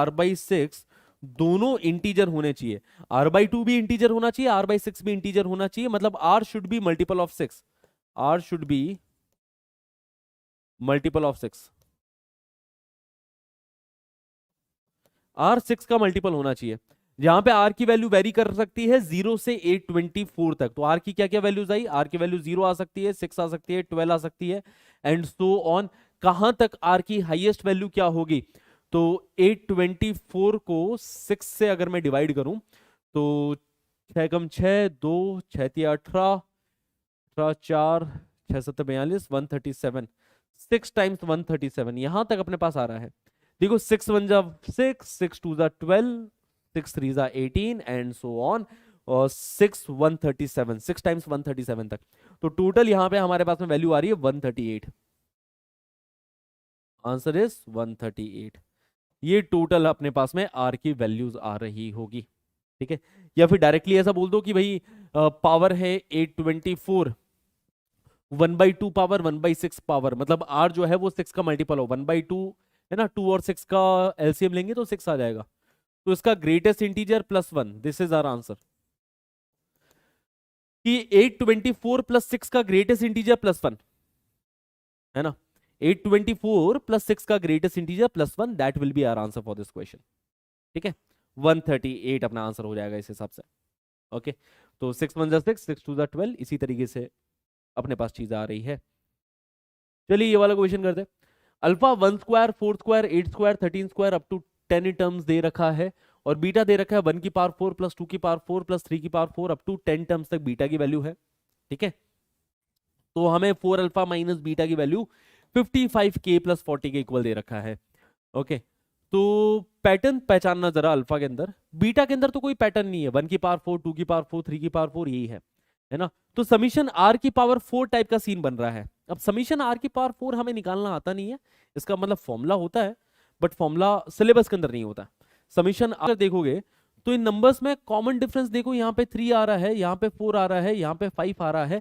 r/6 दोनों integer होने चाहिए। r/2 भी इंटीजर होना चाहिए, r/6 भी इंटीजर होना चाहिए, मतलब r should be multiple of 6, r should be multiple of 6, r 6 का मल्टीपल होना चाहिए। यहां पे r की वैल्यू वेरी कर सकती है 0 से 824 तक, तो r की क्या क्या वैल्यूज आई, r की वैल्यू 0 आ सकती है, 6 आ सकती है, 12 आ सकती है, एंड सो ऑन। कहां तक r की हाईएस्ट वैल्यू क्या होगी, तो 824 को 6 से अगर मैं डिवाइड करूं तो 6 कम 6 2 6 3 18 18 4 6 7 42 137, 6 टाइम्स 137 यहां तक अपने पास आ रहा है। देखो 6 1 जा 6, 6 2 जा 12, 6 3 जा 18 एंड सो ऑन, और 6 137, 6 टाइम्स 137 तक। तो टोटल यहां पे हमारे पास में वैल्यू आ रही है 138। Answer is 138। ये टोटल अपने पास में आर की वैल्यूज आ रही होगी, ठीक है। या फिर डायरेक्टली ऐसा बोल दो कि भाई पावर है 824, 1/2 पावर 1/6 पावर, मतलब आर जो है वो 6 का मल्टीपल हो, 1/2 है ना, 2 और 6 का एलसीएम लेंगे तो 6 आ जाएगा। तो इसका greatest integer +1, this is our answer, कि 824 + 6 का ग्रेटेस्ट इंटीजर +1 है ना, 824 + 6 का greatest integer +1, that will be our answer for this question, ठीक है। 138 अपना आंसर हो जाएगा इस हिसाब से, ओके। तो 6 1 जा 6, 6 2 जा 12, इसी तरीके से अपने पास चीज आ रही है। चलिए ये वाला क्वेश्चन करते हैं। Alpha 1 square 4 square 8 square 13 square up to 10 terms दे रखा है, और बीटा दे रखा है 1 की पावर 4 + 2 की पावर 4 + 3 की पावर 4 अप टू 10 टर्म्स तक बीटा की वैल्यू है, ठीक है। तो हमें 4 अल्फा माइनस बीटा की वैल्यू 55k + 40 के इक्वल दे रखा है, ओके। तो पैटर्न पहचानना जरा, अल्फा के अंदर, बीटा के अंदर तो कोई पैटर्न नहीं है, 1 की पावर 4 2 की पावर 4 3 की पावर 4 यही है ना। तो समीशन r की पावर 4 टाइप का सीन बन रहा है। अब समीशन r की पावर 4 हमें निकालना आता नहीं है, इसका मतलब फॉर्मूला होता है बट फॉर्मूला सिलेबस के अंदर नहीं होता। समीशन r देखोगे तो इन नंबर्स में कॉमन डिफरेंस देखो, यहाँ पे 3 आ रहा है, यहाँ पे 4 आ रहा है, यहाँ पे 5 आ रहा है,